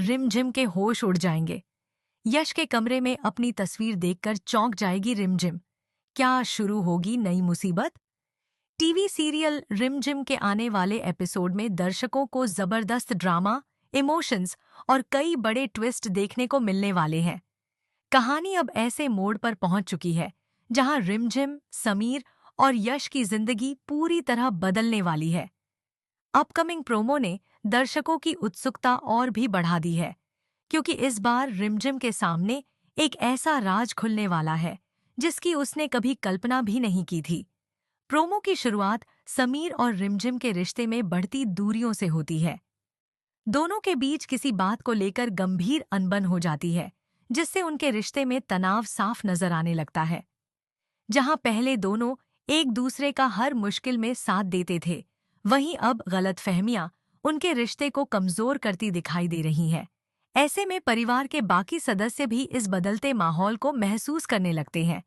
रिमझिम के होश उड़ जाएंगे। यश के कमरे में अपनी तस्वीर देखकर चौंक जाएगी रिमझिम। क्या शुरू होगी नई मुसीबत? टीवी सीरियल रिमझिम के आने वाले एपिसोड में दर्शकों को जबरदस्त ड्रामा, इमोशंस और कई बड़े ट्विस्ट देखने को मिलने वाले हैं। कहानी अब ऐसे मोड़ पर पहुंच चुकी है जहां रिमझिम, समीर और यश की जिंदगी पूरी तरह बदलने वाली है। अपकमिंग प्रोमो ने दर्शकों की उत्सुकता और भी बढ़ा दी है, क्योंकि इस बार रिमझिम के सामने एक ऐसा राज खुलने वाला है जिसकी उसने कभी कल्पना भी नहीं की थी। प्रोमो की शुरुआत समीर और रिमझिम के रिश्ते में बढ़ती दूरियों से होती है। दोनों के बीच किसी बात को लेकर गंभीर अनबन हो जाती है, जिससे उनके रिश्ते में तनाव साफ नजर आने लगता है। जहां पहले दोनों एक दूसरे का हर मुश्किल में साथ देते थे, वहीं अब गलतफहमियां उनके रिश्ते को कमजोर करती दिखाई दे रही हैं। ऐसे में परिवार के बाकी सदस्य भी इस बदलते माहौल को महसूस करने लगते हैं।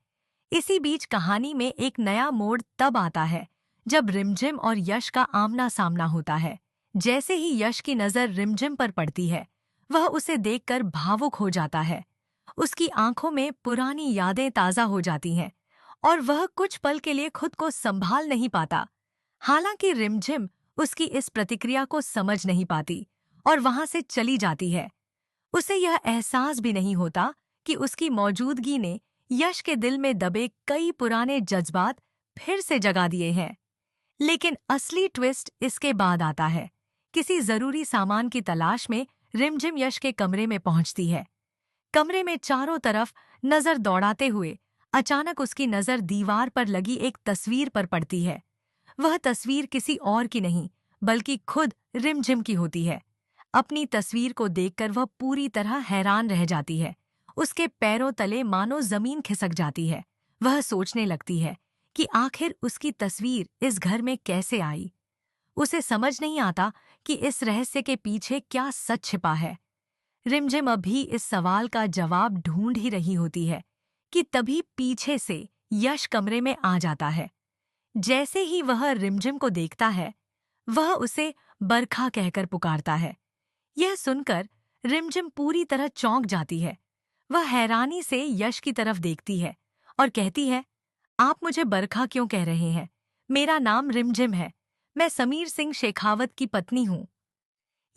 इसी बीच कहानी में एक नया मोड़ तब आता है जब रिमझिम और यश का आमना सामना होता है। जैसे ही यश की नज़र रिमझिम पर पड़ती है, वह उसे देखकर भावुक हो जाता है। उसकी आंखों में पुरानी यादें ताज़ा हो जाती हैं और वह कुछ पल के लिए खुद को संभाल नहीं पाता। हालांकि रिमझिम उसकी इस प्रतिक्रिया को समझ नहीं पाती और वहां से चली जाती है। उसे यह एहसास भी नहीं होता कि उसकी मौजूदगी ने यश के दिल में दबे कई पुराने जज्बात फिर से जगा दिए हैं। लेकिन असली ट्विस्ट इसके बाद आता है। किसी जरूरी सामान की तलाश में रिमझिम यश के कमरे में पहुंचती है। कमरे में चारों तरफ नजर दौड़ाते हुए अचानक उसकी नजर दीवार पर लगी एक तस्वीर पर पड़ती है। वह तस्वीर किसी और की नहीं, बल्कि खुद रिमझिम की होती है। अपनी तस्वीर को देखकर वह पूरी तरह हैरान रह जाती है। उसके पैरों तले मानो जमीन खिसक जाती है। वह सोचने लगती है कि आखिर उसकी तस्वीर इस घर में कैसे आई। उसे समझ नहीं आता कि इस रहस्य के पीछे क्या सच छिपा है। रिमझिम अभी इस सवाल का जवाब ढूंढ ही रही होती है कि तभी पीछे से यश कमरे में आ जाता है। जैसे ही वह रिमझिम को देखता है, वह उसे बरखा कहकर पुकारता है। यह सुनकर रिमझिम पूरी तरह चौंक जाती है। वह हैरानी से यश की तरफ देखती है और कहती है, आप मुझे बरखा क्यों कह रहे हैं? मेरा नाम रिमझिम है। मैं समीर सिंह शेखावत की पत्नी हूँ।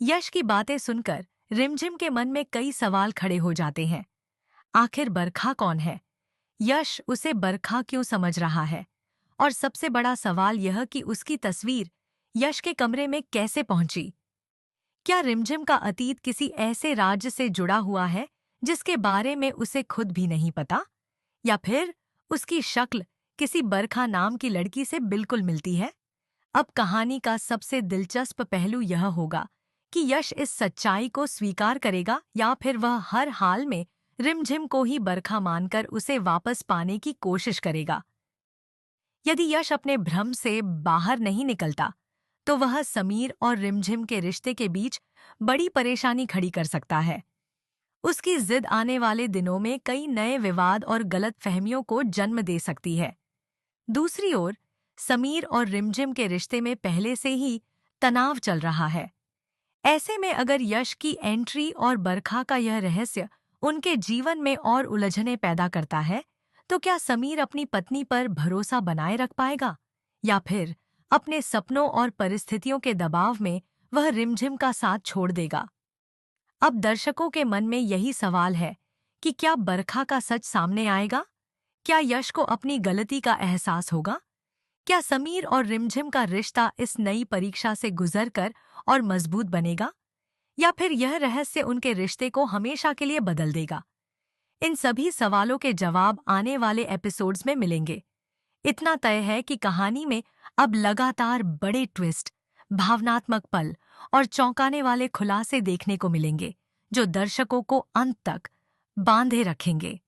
यश की बातें सुनकर रिमझिम के मन में कई सवाल खड़े हो जाते हैं। आखिर बरखा कौन है? यश उसे बरखा क्यों समझ रहा है? और सबसे बड़ा सवाल यह कि उसकी तस्वीर यश के कमरे में कैसे पहुंची? क्या रिमझिम का अतीत किसी ऐसे राज्य से जुड़ा हुआ है जिसके बारे में उसे खुद भी नहीं पता? या फिर उसकी शक्ल किसी बरखा नाम की लड़की से बिल्कुल मिलती है? अब कहानी का सबसे दिलचस्प पहलू यह होगा कि यश इस सच्चाई को स्वीकार करेगा या फिर वह हर हाल में रिमझिम को ही बरखा मानकर उसे वापस पाने की कोशिश करेगा। यदि यश अपने भ्रम से बाहर नहीं निकलता, तो वह समीर और रिमझिम के रिश्ते के बीच बड़ी परेशानी खड़ी कर सकता है। उसकी जिद आने वाले दिनों में कई नए विवाद और गलतफहमियों को जन्म दे सकती है। दूसरी ओर, समीर और रिमझिम के रिश्ते में पहले से ही तनाव चल रहा है। ऐसे में अगर यश की एंट्री और बरखा का यह रहस्य उनके जीवन में और उलझनें पैदा करता है, तो क्या समीर अपनी पत्नी पर भरोसा बनाए रख पाएगा? या फिर अपने सपनों और परिस्थितियों के दबाव में वह रिमझिम का साथ छोड़ देगा? अब दर्शकों के मन में यही सवाल है कि क्या बरखा का सच सामने आएगा? क्या यश को अपनी गलती का एहसास होगा? क्या समीर और रिमझिम का रिश्ता इस नई परीक्षा से गुजरकर और मजबूत बनेगा? या फिर यह रहस्य उनके रिश्ते को हमेशा के लिए बदल देगा? इन सभी सवालों के जवाब आने वाले एपिसोड्स में मिलेंगे। इतना तय है कि कहानी में अब लगातार बड़े ट्विस्ट, भावनात्मक पल और चौंकाने वाले खुलासे देखने को मिलेंगे, जो दर्शकों को अंत तक बांधे रखेंगे।